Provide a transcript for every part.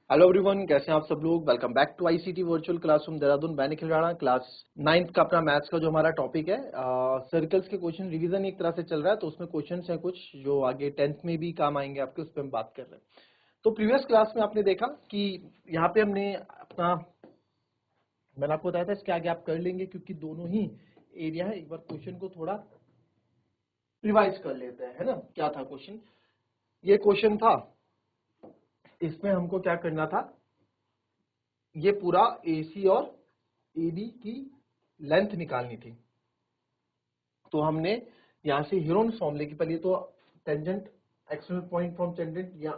Hello everyone, कैसे हैं आप सब लोग। Welcome back to ICT virtual classroom Dehradun. मैं निखिल राणा, क्लास 9th का अपना मैथ्स का जो हमारा टॉपिक है सर्कल्स के क्वेश्चन रिवीजन एक तरह से चल रहा है। तो उसमें क्वेश्चंस हैं कुछ जो आगे 10th में भी काम आएंगे आपके, उस पर हम बात कर रहे हैं। तो प्रीवियस क्लास में आपने देखा कि यहाँ पे हमने अपना, मैंने आपको बताया था इसके आगे आप कर लेंगे क्योंकि दोनों ही एरिया है। एक बार क्वेश्चन को थोड़ा रिवाइज कर लेते हैं, है ना। क्या था क्वेश्चन? ये क्वेश्चन था, इसमें हमको क्या करना था, ये पूरा AC और AB की लेंथ निकालनी थी। तो हमने यहां से हीरोन्स फॉर्मूले की, पहले तो tangent external point from tangent या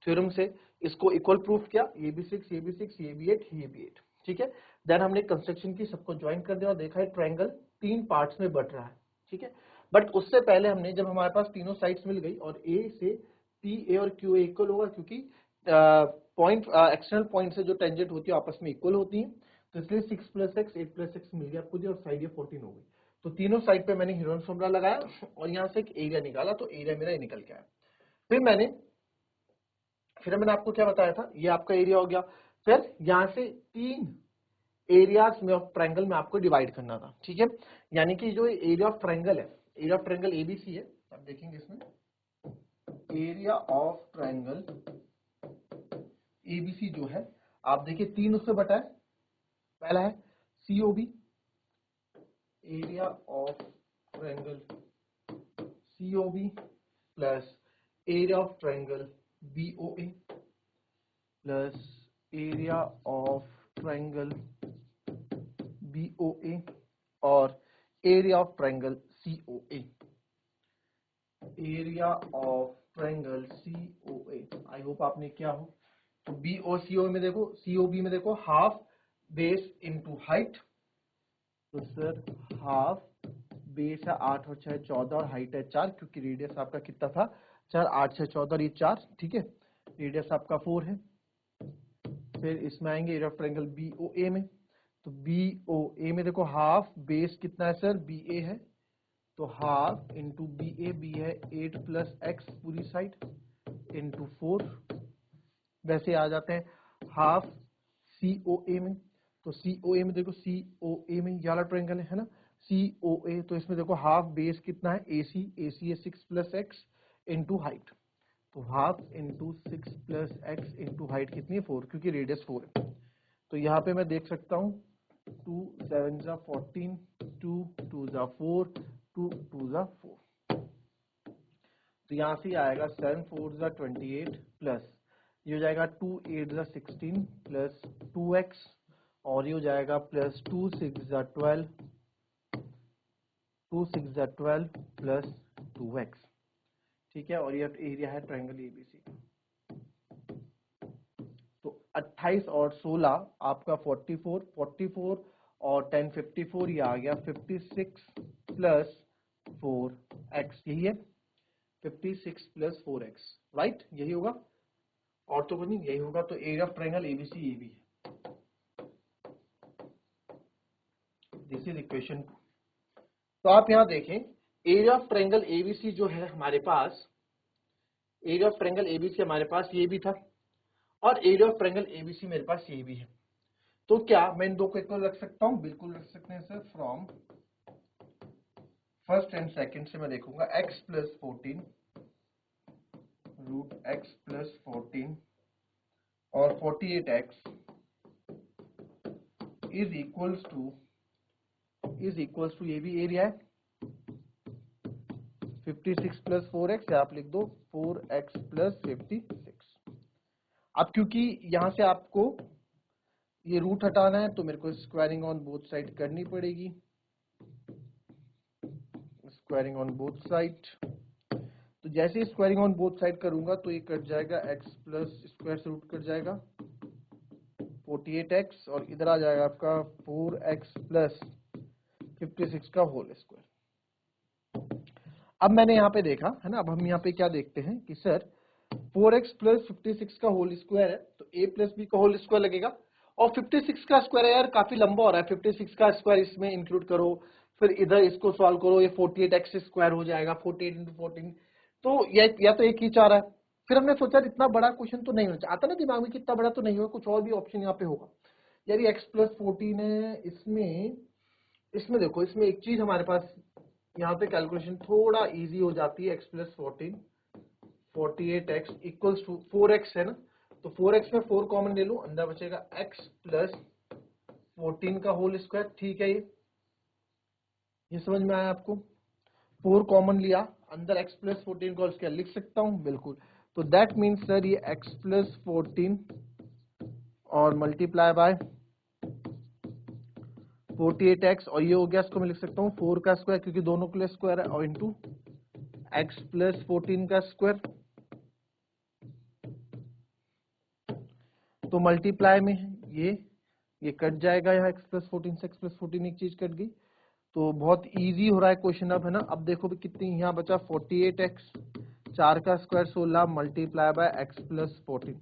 थ्योरम से इसको इक्वल प्रूफ किया, ये भी 6, ये भी 6, ये भी 8, ये भी 8। ठीक है। देन हमने कंस्ट्रक्शन की, सबको ज्वाइन कर दिया और देखा है ट्रायंगल 3 पार्ट्स में बट रहा है। ठीक है। बट उससे पहले हमने, जब हमारे पास तीनों साइड्स मिल गई और A से PA और QA इक्वल होगा, क्योंकि पॉइंट एक्सटर्नल पॉइंट से जो टेंजेंट होती है आपस में इक्वल होती है, तो इसलिए 6 + x 8 + x मिल गया आपको जी, और साइड ये 14 हो गई। तो तीनों साइड पे मैंने हीरोन्स फॉर्मूला लगाया और यहाँ से एक एरिया निकाला, तो एरिया मेरा ये निकल के आया। फिर मैंने आपको क्या बताया था, ये आपका एरिया हो गया। फिर यहाँ से 3 एरियाज में ऑफ ट्रायंगल में आपको डिवाइड करना था। ठीक है। यानी कि जो एरिया ऑफ ट्रायंगल है, एरिया ऑफ ट्रायंगल ABC है, आप देखेंगे इसमें एरिया ऑफ ट्रायंगल ABC जो है, आप देखिए 3 उससे बटा है। पहला है COB, area of triangle COB plus area of triangle BOA plus area of triangle BOA और area of triangle COA। Area of triangle COA, I hope आपने क्या हो। तो BOCO में देखो, COB में देखो हाफ बेस इनटू हाइट। तो सर हाफ बेस है 8 और 6 14 और हाइट है 4, क्योंकि रेडियस आपका कितना था 4, 8 6 14 और ये 4। ठीक है। रेडियस आपका 4 है। फिर इसमें आएंगे एरिया ऑफ ट्रायंगल BOA में। तो BOA में देखो हाफ बेस कितना है सर, BA है, तो हाफ इंटू BA, B है 8 + x पूरी साइड इंटू 4। वैसे आ जाते हैं हाफ COA में। तो COA में देखो, COA में ये वाला ट्रायंगल है ना, COA। तो इसमें देखो हाफ बेस कितना है AC है 6 + x इंटू हाइट। तो half into 6 + x into height कितनी है 4, क्योंकि रेडियस 4 है। तो यहाँ पे मैं देख सकता हूँ 2 7 = 14, 2 2 = 4, 2 2 = 4। तो यहाँ से आएगा 7 4 = 28 प्लस ये हो जाएगा 2 8 = 16 प्लस 2x, और ये हो जाएगा प्लस 2 6 = 12, 2 6 = 12 प्लस 2x। ठीक है। और ये एरिया है ट्रायंगल ABC का। तो 28 और 16 आपका 44, 44 और 10 54, ये आ गया 56 प्लस 4x। यही है 56 प्लस 4x, राइट, यही होगा और तो कुछ नहीं, यही होगा। तो एरिया ऑफ ट्रायंगल ABC ये भी है। This is equation 2। तो आप यहां देखें एरिया ऑफ ट्रायंगल ABC जो है हमारे पास, एरिया ऑफ ट्रायंगल ABC हमारे पास ये भी था और एरिया ऑफ ट्रायंगल ABC मेरे पास ये भी है। तो क्या मैं इन दो को इक्वल रख सकता हूं? बिल्कुल रख सकते हैं sir. From first and second से मैं देखूंगा x + 14 √x + 14 और 48x इज इक्वल्स टू ये भी एरिया है 56 + 4x, या आप लिख दो 4x + 56। अब क्योंकि यहां से आपको ये रूट हटाना है तो मेरे को स्क्वायरिंग ऑन बोथ साइड करनी पड़ेगी। स्क्वायरिंग ऑन बोथ साइड, तो जैसे ही स्क्वायरिंग ऑन बोथ साइड करूंगा तो ये कट जाएगा, x प्लस स्क्वायर से रूट कट जाएगा 48x, और इधर आ जाएगा आपका 4x + 56 का होल स्क्वायर। अब मैंने यहाँ पे देखा है ना, अब हम यहाँ पे क्या देखते हैं कि सर 4x + 56 का होल स्क्वायर है, तो a + b का होल स्क्वायर लगेगा, और 56 का स्क्वायर है यार, काफी लंबा हो रहा है। 56 का स्क्वायर इसमें इंक्लूड करो, फिर इधर इसको सॉल्व करो, ये 48x स्क्वायर हो जाएगा 48 × 14। तो या तो एक ही चाह रहा है, फिर हमने सोचा इतना बड़ा क्वेश्चन तो नहीं होना चाहिए, आता ना दिमाग में कि इतना बड़ा तो नहीं होगा, कुछ और भी ऑप्शन यहाँ पे होगा। यार x प्लस 14 है, इसमें देखो, इसमें एक चीज हमारे पास यहाँ पे कैलकुलेशन थोड़ा इजी हो जाती है। x plus 14 48x equals to 4x है ना, तो 4x में 4 कॉमन ले लूं, अंदर बचेगा x प्लस 14 का होल स्क्वायर। ठीक है, ये समझ में आया आपको? 4 कॉमन लिया, अंदर x प्लस 14 का होल स्क्वायर लिख सकता हूं, बिल्कुल। तो दैट मीन्स सर ये x प्लस 14 और मल्टीप्लाई बाय 48x, और ये हो गया, इसको मैं लिख सकता हूँ 4 का स्क्वायर क्योंकि दोनों के लिए स्क्वायर है, और इंटू x प्लस 14 का स्क्वायर। तो मल्टीप्लाई में ये कट जाएगा, यहाँ x प्लस 14 से x प्लस 14 एक चीज कट गई, तो बहुत इजी हो रहा है क्वेश्चन अब, है ना। अब देखो भी कितनी यहाँ बचा, 48x, 4 का square 16 multiply by x plus 14।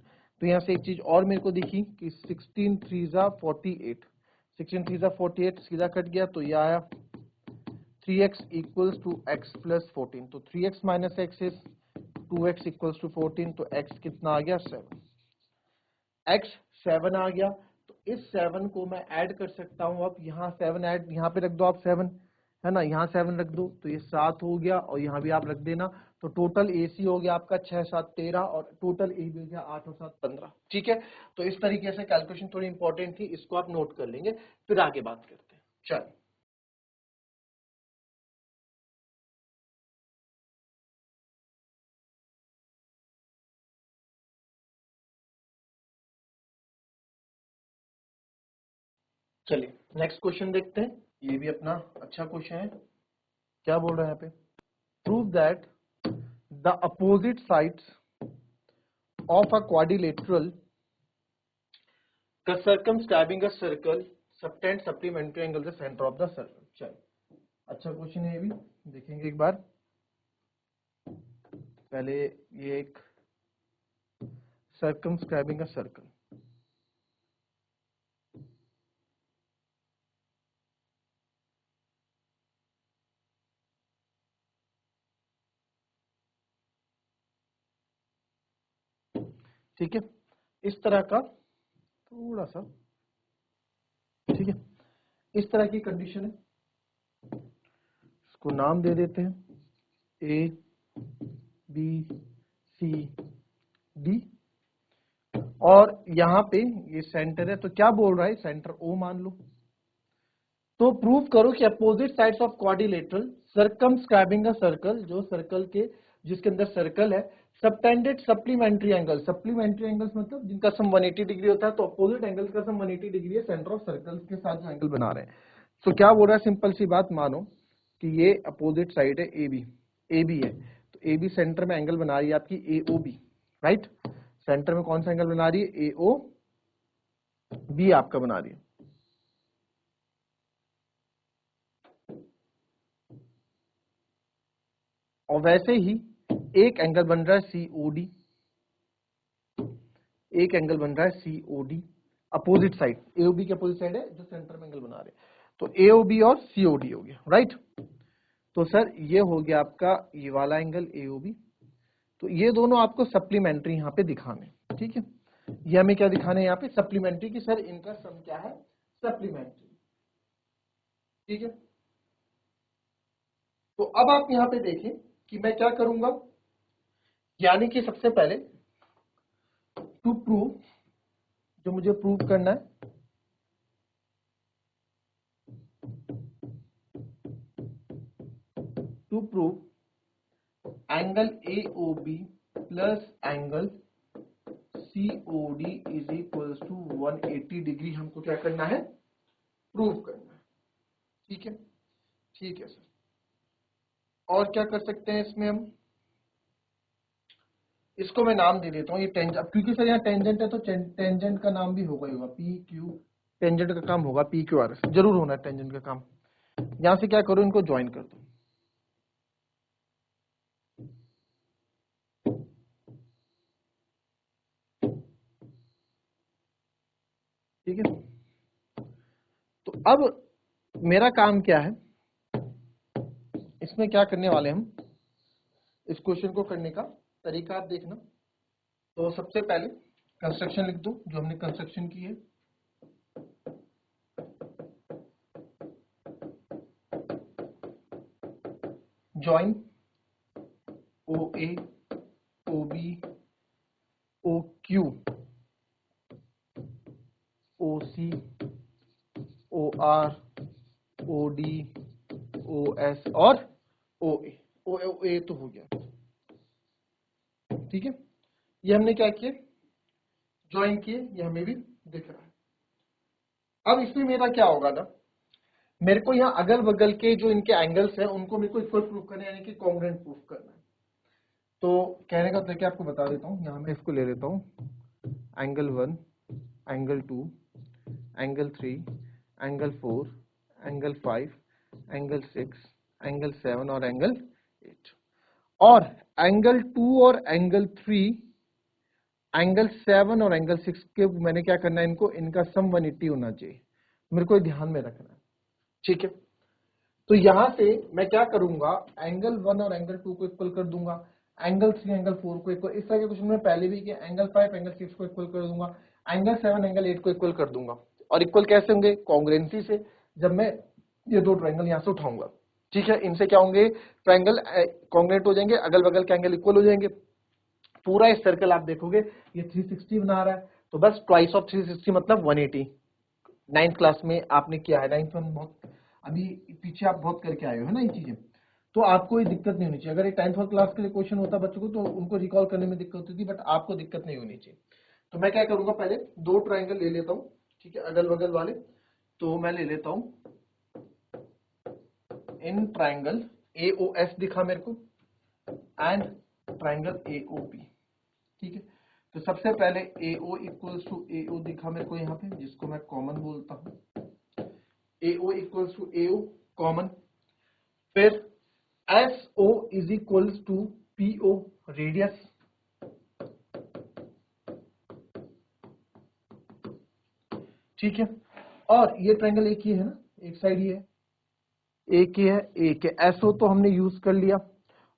तो यहाँ से एक चीज और मेरे को दिखी कि 16 3 जा 48, 16 3 जा 48 सीधा कट गया, तो ये आया 3x equals to x plus 14। तो 3x minus x is 2x equals to 14, तो x कितना आ गया, 7। x 7 आ गया, तो इस 7 को मैं ऐड कर सकता हूं। अब यहाँ 7 ऐड, यहाँ पे रख दो आप 7, है ना, यहाँ 7 रख दो, तो ये 7 हो गया, और यहाँ भी आप रख देना। तो टोटल AC हो गया आपका 6 7 13, और टोटल AB हो गया 8 और 7 15। ठीक है, तो इस तरीके से कैलकुलेशन थोड़ी इंपॉर्टेंट थी, इसको आप नोट कर लेंगे, फिर आगे बात करते हैं। चल, चलिए नेक्स्ट क्वेश्चन देखते हैं। ये भी अपना अच्छा क्वेश्चन है। क्या बोल रहे हैं यहाँ पे, prove that the opposite sides of a quadrilateral circumscribing a circle subtend supplementary angle the center of the circle। चलो अच्छा क्वेश्चन है, ये भी देखेंगे एक बार। पहले ये एक circumscribing a circle, ठीक है, इस तरह का थोड़ा सा, ठीक है, इस तरह की कंडीशन है। इसको नाम दे देते हैं A B C D, और यहाँ पे ये सेंटर है, तो क्या बोल रहा है, सेंटर O मान लो। तो प्रूव करो कि opposite sides of quadrilateral circumscribing a circle, जो सर्कल के जिसके अंदर सर्कल है, subtended supplementary angle. Supplementary angles मतलब जिनका सम 180 डिग्री होता है, तो अपोजिट एंगल्स का सम 180 डिग्री है सेंटर ऑफ सर्कल्स के साथ जो एंगल बना रहे हैं। तो क्या बोल रहा है, सिंपल सी बात, मानो कि ये अपोजिट साइड है ए बी है, तो ए बी सेंटर में एंगल बना रही है आपकी AOB, राइट। सेंटर में कौन सा एंगल बना रही है, AOB आपका बना रही है। और वैसे ही एक एंगल बन रहा है COD, एक एंगल बन रहा है COD अपोजिट साइड, AOB के अपोजिट साइड है जो सेंटर में एंगल बना रहे हैं, तो AOB और COD हो गया, राइट। तो सर ये हो गया आपका ये वाला एंगल AOB, तो ये दोनों आपको सप्लीमेंट्री यहाँ पे दिखाने, ठीक है। ये हमें क्या दिखाने यहाँ पे, सप्लीमेंट्री, की सर इनका सम क्या है, सप्लीमेंट्री, ठीक है। तो अब आप यहाँ पे देखें कि मैं क्या करूंगा, यानी कि सबसे पहले टू प्रूव, जो मुझे प्रूव करना है, to prove angle AOB plus angle COD is equals to 180 degree, हमको क्या करना है, प्रूव करना है, ठीक है। ठीक है सर, और क्या कर सकते हैं इसमें हम, इसको मैं नाम दे देता हूँ ये टेंजेंट, क्योंकि सर यहाँ टेंजेंट है तो टेंजेंट का नाम भी होगा ही होगा, PQ, टेंजेंट का काम होगा PQRS, जरूर होना है टेंजेंट का काम। यहां से क्या करो, इनको ज्वाइन कर दो, ठीक है। तो अब मेरा काम क्या है, इसमें क्या करने वाले हम, इस क्वेश्चन को करने का तरीका आप देखना। तो सबसे पहले कंस्ट्रक्शन लिख दो जो हमने कंस्ट्रक्शन की है। Join O A O B O Q O C O R O D O S और ओ ए तो हो गया, ठीक है। ये हमने क्या किया, ज्वाइन किए, ये हमें भी दिख रहा है। अब इसमें मेरा क्या होगा ना, मेरे को यहाँ अगल बगल के जो इनके एंगल्स हैं उनको मेरे को इक्वल प्रूफ करना है, यानी कि कॉन्ग्रुएंट प्रूफ करना है। तो कहने का तरीका आपको बता देता हूँ, यहाँ मैं इसको ले लेता हूँ, angle 1, angle 2, angle 3, angle 4, angle 5, angle 6, angle 7 और एंगल 8। और एंगल 2 और एंगल 3, एंगल 7 और एंगल 6 के मैंने क्या करना है, इनको इनका सम 180 होना चाहिए, मेरे को ध्यान में रखना है, ठीक है। तो यहां से मैं क्या करूंगा, एंगल 1 और एंगल 2 को इक्वल कर दूंगा, एंगल 3 एंगल 4 को इक्वल, इस तरह के क्वेश्चन में पहले भी किया, एंगल 5 एंगल 6 को इक्वल कर दूंगा, एंगल 7 एंगल 8 को इक्वल कर दूंगा। और इक्वल कैसे होंगे, कॉन्ग्रुएंसी से, जब मैं ये दो ट्रायंगल यहां से उठाऊंगा, ठीक है, इनसे क्या होंगे, ट्रायंगल कॉन्ग्रुएंट हो जाएंगे, अगल बगल के एंगल इक्वल हो जाएंगे। पूरा इस सर्कल आप देखोगे ये 360 बना रहा है, तो बस ट्वाइस ऑफ 360 मतलब 180। 9th क्लास में आपने किया है, 9th में बहुत अभी पीछे आप बहुत करके आए हो, है ना ये चीजें, तो आपको ये दिक्कत नहीं होनी चाहिए। अगर ये 10th क्लास के लिए क्वेश्चन होता बच्चों को तो उनको रिकॉल करने में दिक्कत होती थी, बट आपको दिक्कत नहीं होनी चाहिए। तो मैं क्या करूंगा, पहले दो ट्राइंगल ले लेता हूँ, ठीक है, अगल बगल वाले। तो मैं ले लेता हूँ इन ट्राइंगल AOS दिखा मेरे को, एंड ट्राइंगल AOP, ठीक है। तो सबसे पहले AO इक्वल्स टू AO दिखा मेरे को यहाँ पे, जिसको मैं कॉमन बोलता हूँ, AO equals to AO common. फिर SO is equals to PO radius, ठीक है। और ये ट्रायंगल एक ही है ना, एक साइड ही है, एक ही है, एक है। SO तो हमने यूज कर लिया,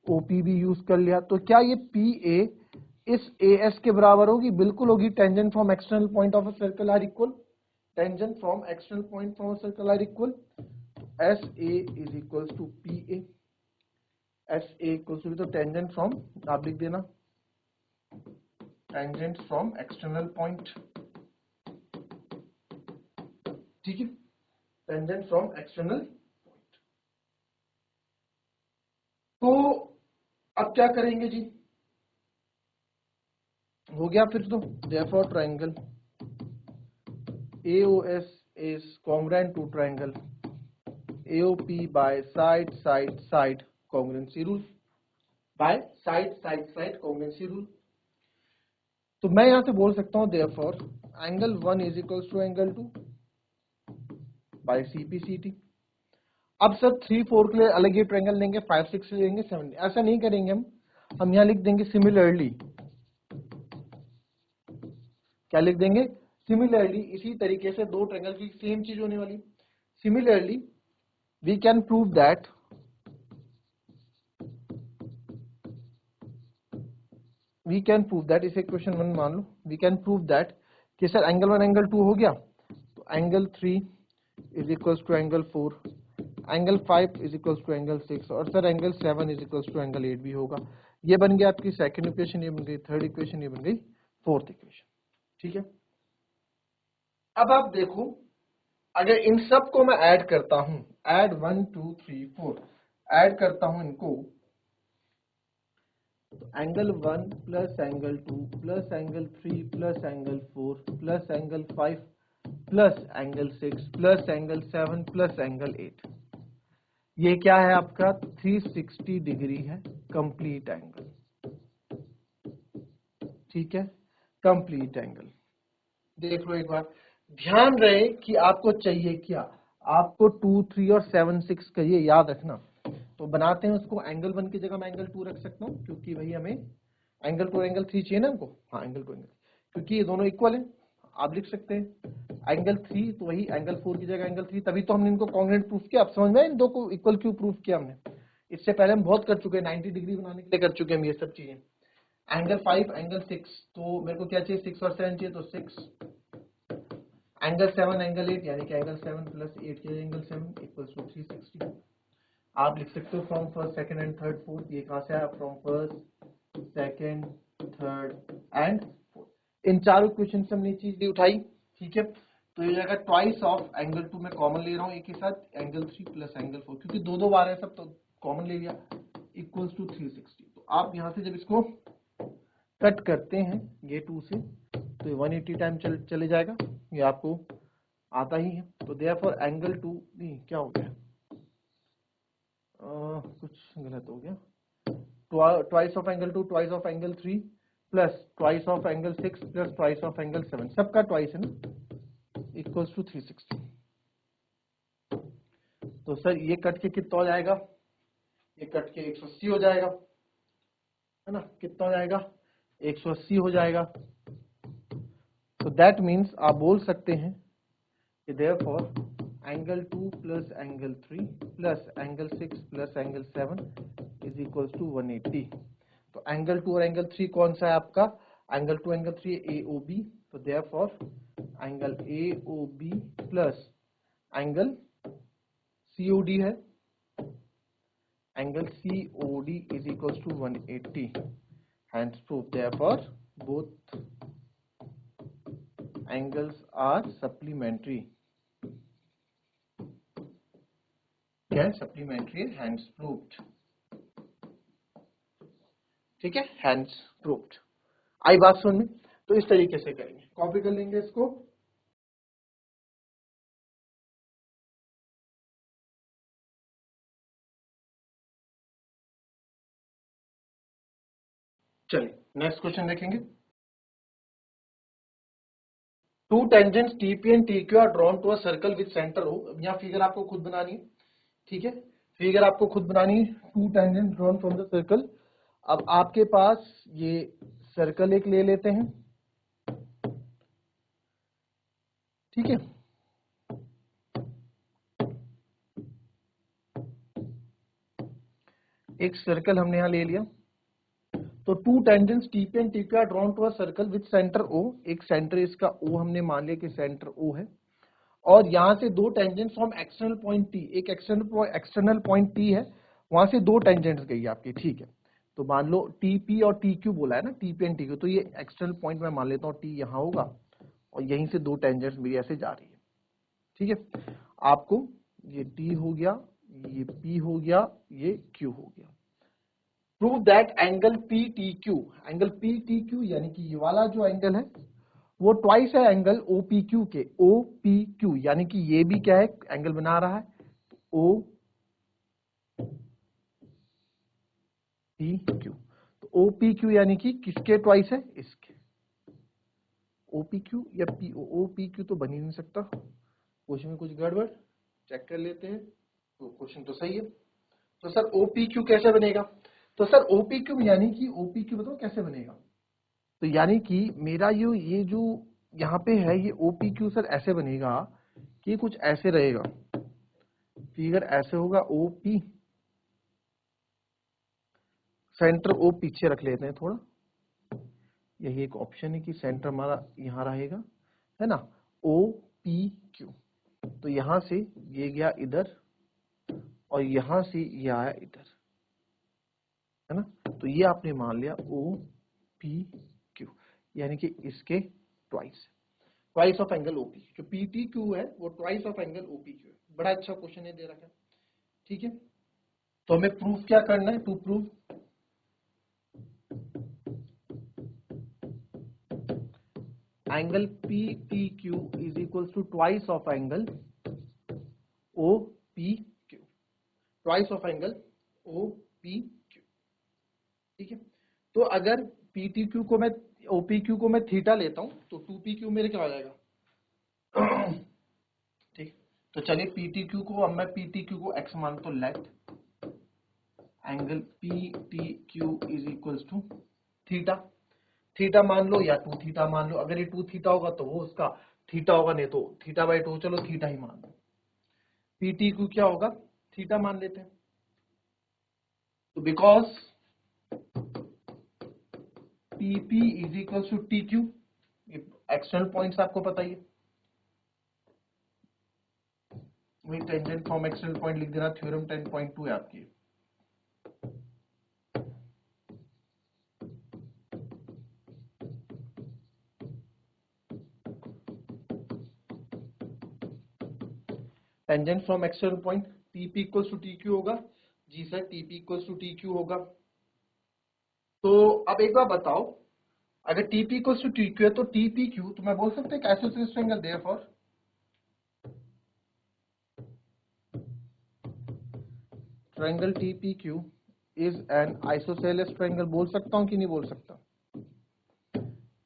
OP भी यूज कर लिया, तो क्या ये PA इस AS के बराबर होगी, बिल्कुल होगी। Tangent from external point of a circle are equal, tangent from external point from a circle are equal. SA is equals to PA, SA equals to, तो टेंजेंट फ्रॉम आप लिख देना, टेंजेंट फ्रॉम एक्सटर्नल पॉइंट, ठीक है, tangent from external point. तो अब क्या करेंगे जी, हो गया फिर तो। therefore triangle AOS is congruent to triangle AOP by side side side congruency rule, by side side side congruency rule। तो मैं यहां से बोल सकता हूं therefore angle 1 is equals to angle 2 by CPCT। अब सर 3 4 के लिए अलग ही ट्रायंगल लेंगे, 5 6 के लिए लेंगे, 7, ऐसा नहीं करेंगे हम यहां लिख देंगे सिमिलरली। क्या लिख देंगे, सिमिलरली। इसी तरीके से दो ट्रायंगल की सेम चीज होने वाली। Similarly we can prove that इसे क्वेश्चन 1 मान लो, वी कैन प्रूव दैट कि सर एंगल 1 एंगल 2 हो गया, तो angle 3 is equals to angle 4, angle 5 is equals to angle 6, और sir angle 7 is equals to angle 8 भी होगा। ये बन गया आपकी सेकंड इक्वेशन, ये बन गई थर्ड इक्वेशन, ये बन गई फोर्थ इक्वेशन, ठीक है। अब आप देखो, अगर इन सब को मैं ऐड करता हूं, ऐड 1 2 3 4, ऐड करता हूं इनको, तो angle 1 plus angle 2 plus angle 3 plus angle 4 plus angle 5 plus angle 6 plus angle 7 plus angle 8, ये क्या है आपका 360 डिग्री है, कंप्लीट एंगल, ठीक है, कंप्लीट एंगल। देख लो एक बार, ध्यान रहे कि आपको चाहिए क्या, आपको 2 3 और 7 6 का ये याद रखना। तो बनाते हैं उसको, एंगल 1 की जगह मैं एंगल 2 रख सकता हूं, क्योंकि भाई हमें एंगल 2 और एंगल 3 चाहिए ना हमको, हाँ एंगल 2 एंगल, क्योंकि ये दोनों इक्वल है। आप लिख सकते हैं एंगल 3, तो वही एंगल 4 की जगह एंगल 3, तभी तो हमने इनको कॉन्ग्रुएंट प्रूफ किया। आप समझ में इन दो को इक्वल क्यों प्रूफ किया हमने, इससे पहले हम बहुत कर चुके हैं, 90 डिग्री बनाने के लिए कर चुके हैं हम ये सब चीजें। एंगल 5 एंगल 6, तो मेरे को क्या चाहिए 6 और 7 चाहिए, तो 6 एंगल 7 एंगल 8 यानी कि एंगल 7 प्लस 8 के एंगल 7 इक्वल्स टू 360। आप लिख सकते हो from first second and third fourth, ये कहां से आया from first second third and fourth. इन चारों क्वेश्चन से हमने चीज उठाई, ठीक है। तो ये जाएगा ट्वाइस ऑफ एंगल 2 मैं कॉमन ले रहा हूँ एक ही साथ, एंगल 3 प्लस एंगल 4 क्योंकि दो दो बार है सब तो कॉमन ले लिया, इक्वल्स टू 360। तो आप यहां से जब इसको कट करते हैं ये 2 से तो ये 180 टाइम चले जाएगा, ये आपको आता ही है। तो देयरफॉर एंगल 2 नहीं क्या हो गया, कुछ गलत हो गया, twice of angle 2 twice of angle 3 plus twice of angle 6 plus twice of angle 7 सबका ट्वाइस है ना, इक्वल्स टू 360। तो सर ये कट के कितना हो जाएगा, ये कट के 180 हो जाएगा, है ना, कितना हो जाएगा 180 हो जाएगा। तो दैट मीन्स आप बोल सकते हैं कि therefore angle 2 plus angle 3 plus angle 6 plus angle 7 is equals to 180। तो एंगल 2 और एंगल 3 कौन सा है आपका, एंगल 2 एंगल 3 AOB, तो therefore angle AOB plus angle COD है, angle COD is equals to 180, hence proof therefore both angles are supplementary, क्या है supplementary, hence proved, ठीक है, hence proved। आई बात सुन में, तो इस तरीके से करेंगे, कॉपी कर लेंगे इसको। चलिए नेक्स्ट क्वेश्चन देखेंगे। Two tangents TP and TQ are drawn to a circle with centre O। यहाँ फिगर आपको खुद बनानी है, ठीक है, फिगर आपको खुद बनानी है। To tangents drawn from the circle. अब आपके पास ये सर्कल एक ले लेते हैं, ठीक है, एक सर्कल हमने यहां ले लिया। तो two tangents TP and TQ are drawn to a circle with centre O, एक सेंटर इसका O हमने मान लिया कि सेंटर O है, और यहां से दो tangents from external point T, एक एक्सटर्नल पॉइंट T है, वहां से दो टेंजेंट्स गई आपकी, ठीक है। तो मान लो TP और TQ बोला है ना, TP एंड TQ, तो ये एक्सटर्नल पॉइंट मैं मान लेता हूँ T यहां होगा, और यहीं से दो टेंजेंट्स मेरी ऐसे जा रही है, ठीक है। आपको ये T हो गया, ये P हो गया, ये Q हो गया। Prove that angle PTQ, angle PTQ यानी कि ये वाला जो एंगल है वो ट्वाइस है एंगल OPQ के, OPQ यानी कि ये भी क्या है एंगल बना रहा है, OPQ। तो OPQ यानी कि किसके ट्वाइस है, इसके। OPQ या PO, OPQ तो बन ही नहीं सकता, क्वेश्चन में कुछ गड़बड़, चेक कर लेते हैं। तो क्वेश्चन तो सही है, तो सर OPQ कैसे बनेगा, तो सर OPQ यानी कि OPQ बताओ कैसे बनेगा। तो यानी कि मेरा ये जो यहाँ पे है ये OPQ सर ऐसे बनेगा कि कुछ ऐसे रहेगा, फिगर ऐसे होगा, OP सेंटर O पीछे रख लेते हैं थोड़ा, यही एक ऑप्शन है कि सेंटर हमारा यहाँ रहेगा, है ना, OPQ। तो यहां से ये गया इधर और यहां से ये आया इधर, है ना, तो ये आपने मान लिया OPQ यानी कि इसके twice, twice of angle OPQ। जो PTQ है वो ट्वाइस ऑफ एंगल OPQ है। बड़ा अच्छा क्वेश्चन है दे रखा है, ठीक है। तो हमें प्रूफ क्या करना है, to prove angle PTQ is equal to twice of angle OPQ, twice of angle OPQ, ठीक है। तो अगर PTQ को मैं OPQ को मैं थीटा लेता हूं तो 2PQ मेरे क्या हो जाएगा, ठीक। तो चलिए PTQ को, अब मैं PTQ को x मानता हूं, let angle PTQ is equals to theta, theta मान लो या 2 थीटा मान लो, अगर ये 2 थीटा होगा तो वो उसका थीटा होगा, नहीं तो थीटा बाई 2, चलो थीटा ही मान लो। PTQ क्या होगा, थीटा मान लेते हैं। तो because T P is equal to T Q, external points आपको पता ही है, वही टेंजेंट फ्रॉम एक्सटर्नल पॉइंट लिख देना, थ्योरम 10.2 है आपकी। Tangent from external point TP equals to T Q होगा। जी sir, TP equals to T Q होगा। तो अब एक बार बताओ, अगर TP equals to T Q है तो टीपी क्यू तो मैं बोल सकते हैं isosceles triangle, therefore triangle TP Q is an isosceles triangle. बोल सकता हूं कि नहीं बोल सकता?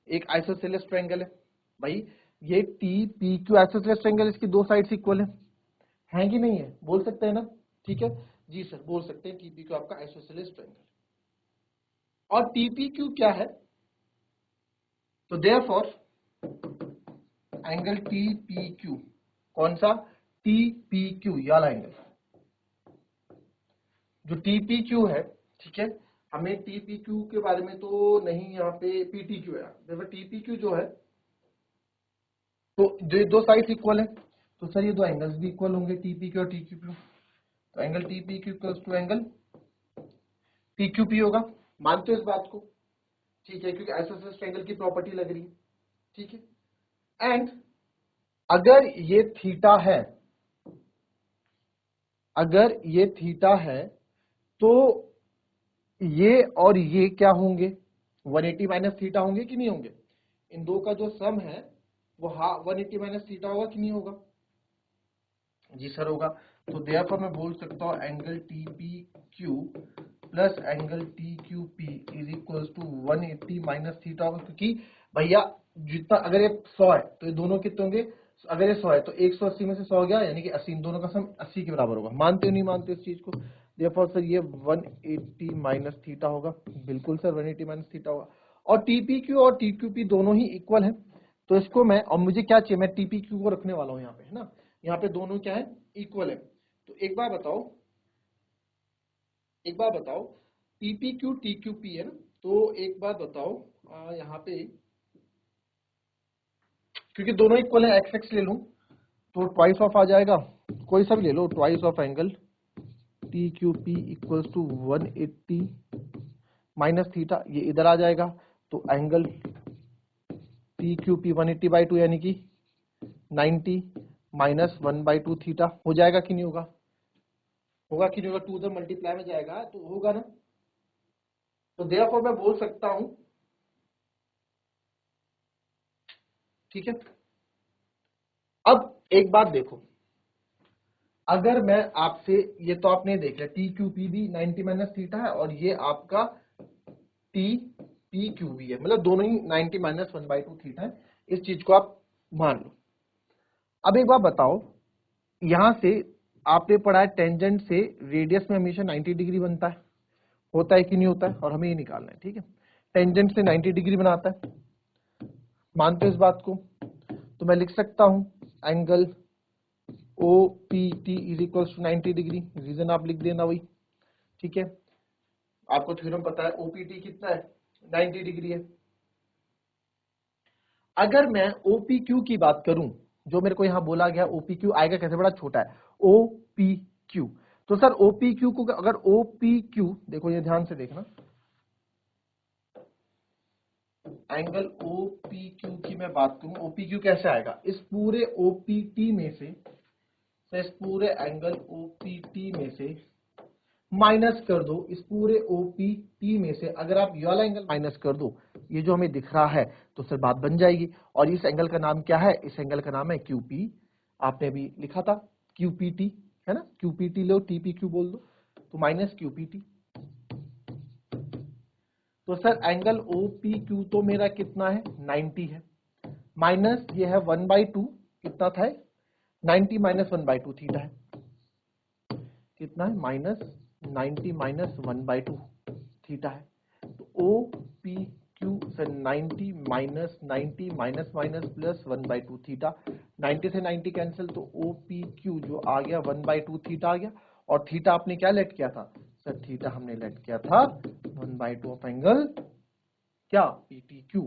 एक आइसोसेलेस ट्रायंगल है भाई, ये टीपी क्यू आइसोसेलेस ट्रायंगल, इसकी दो साइड्स इक्वल है कि नहीं है? बोल सकते हैं ना? ठीक है जी सर, बोल सकते हैं टीपी क्यू आपका आइसोसेलेस ट्रायंगल। और टीपी क्यू क्या है? तो देयरफॉर एंगल टीपी क्यू, कौन सा? टीपी क्यू, ये वाला एंगल जो टीपी क्यू है, ठीक है, हमें टीपी क्यू के बारे में तो नहीं, यहाँ पे पीटी क्यू है, देखो टीपी क्यू जो है, तो जो दो साइड्स इक्वल है, तो सर ये दो एंगल्स भी इक्वल होंगे, टीपी क्यू और टीक्यू क्यू। तो angle TP Q equals to angle TQP होगा। मानते हो इस बात को? ठीक है, क्योंकि आइसोसेलेस ट्रायंगल की प्रॉपर्टी लग रही है। ठीक है, एंड अगर ये थीटा है, अगर ये थीटा है, तो ये और ये क्या होंगे? 180 माइनस थीटा होंगे कि नहीं होंगे? इन दो का जो सम है वो 180 माइनस थीटा होगा कि नहीं होगा? जी सर होगा। तो देयरफॉर मैं बोल सकता हूँ angle T P Q plus angle T Q P is equal to 180 minus theta होगा, क्योंकि भैया जितना, अगर ये 100 है तो ये दोनों कितने होंगे? अगर ये 100 है तो 180 में से 100 गया, यानी कि 80, इन दोनों का सम 80 के बराबर होगा। मानते हो नहीं मानते इस चीज को? देयरफॉर सर ये 180 माइनस थीटा होगा। बिल्कुल सर 180 माइनस थीटा होगा। और टीपी क्यू और टी क्यू पी दोनों ही इक्वल है, तो इसको मैं, और मुझे क्या चाहिए, मैं टीपी क्यू को रखने वाला हूँ यहाँ पे, है ना? यहाँ पे दोनों क्या है? इक्वल है। तो एक बार बताओ, एक बार बताओ, TP Q T Q P है ना, तो एक बार बताओ यहाँ पे, क्योंकि दोनों इक्वल है, एक्स एक्स ले लूं तो ट्वाइस ऑफ आ जाएगा, कोई सा भी ले लो, twice of angle T Q P equals to 180 minus theta, ये इधर आ जाएगा, तो एंगल टी क्यू पी 180/2 यानी कि 90 माइनस 1/2 थीटा हो जाएगा कि नहीं होगा? होगा कि नहीं होगा? 2 उधर मल्टीप्लाई में जाएगा तो होगा ना। तो देयरफॉर मैं बोल सकता हूं, ठीक है। अब एक बात देखो, अगर मैं आपसे, ये तो आपने देख लिया टी क्यू पी भी 90 माइनस थीटा है, और ये आपका टी पी क्यू भी है, मतलब दोनों ही 90 माइनस 1/2 थीटा है, इस चीज को आप मान लो। अब एक बात बताओ, यहां से आपने पढ़ा है टेंजेंट से रेडियस में हमेशा 90 डिग्री बनता है, होता है कि नहीं होता है? और हमें ये निकालना है, ठीक है। टेंजेंट से 90 डिग्री बनाता है, मानते हो इस बात को? तो मैं लिख सकता हूं angle O P T is equal to 90 degree, reason आप लिख देना वही, ठीक है। आपको थ्योरम पता है, ओपीटी कितना है? 90 डिग्री है। अगर मैं ओपीक्यू की बात करूं, जो मेरे को यहां बोला गया, ओपीक्यू आएगा कैसे? बड़ा छोटा है, ओपीक्यू। तो सर ओपीक्यू को, अगर ओपीक्यू, देखो ये ध्यान से देखना, एंगल ओपीक्यू की मैं बात करूं, ओपीक्यू कैसे आएगा? इस पूरे ओपीटी में से, इस पूरे एंगल ओपीटी में से माइनस कर दो, इस पूरे ओपीटी में से अगर आप ये वाला एंगल माइनस कर दो, ये जो हमें दिख रहा है, तो सर बात बन जाएगी। और इस एंगल का नाम क्या है? इस एंगल का नाम है क्यूपी, आपने भी लिखा था क्यूपीटी, है ना? क्यूपीटी लो, टीपी क्यू बोल दो, तो माइनस क्यूपीटी। तो सर एंगल ओपीक्यू तो मेरा कितना है? 90 है, माइनस ये है 1/2, कितना था? 90 माइनस 1/2 थीटा है, कितना है? माइनस 90 माइनस 1/2 थीटा है। तो ओ पी क्यू से 90 minus 90 minus minus plus 1/2 theta, 90 से 90 कैंसिल, तो ओ पी क्यू जो आ गया 1/2 थीटा आ गया। और थीटा आपने क्या लेट किया था? सर थीटा हमने लेट किया था 1/2 ऑफ एंगल क्या PTQ।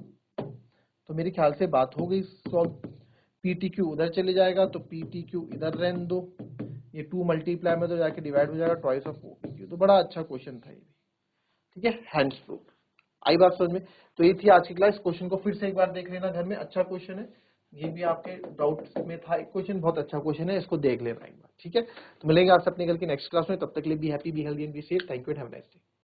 तो मेरे ख्याल से बात हो गई सॉल्व। PTQ उधर चले जाएगा तो PTQ इधर रहने दो, ये 2 मल्टीप्लाई में तो जाके डिवाइड हो जाएगा ट्वाइस ऑफ OPQ। तो बड़ा अच्छा क्वेश्चन था ये भी, ठीक है, हैंड्स प्रूफ। आई बात समझ में। तो ये थी आज की क्लास। क्वेश्चन को फिर से एक बार देख लेना घर में, अच्छा क्वेश्चन है, ये भी आपके डाउट्स में था एक क्वेश्चन, बहुत अच्छा क्वेश्चन है, इसको देख लेना एक बार, ठीक है। तो मिलेंगे आपसे अपने कल की नेक्स्ट क्लास में, तब तक के लिए be happy, be healthy and be safe. Thank you and have a nice day.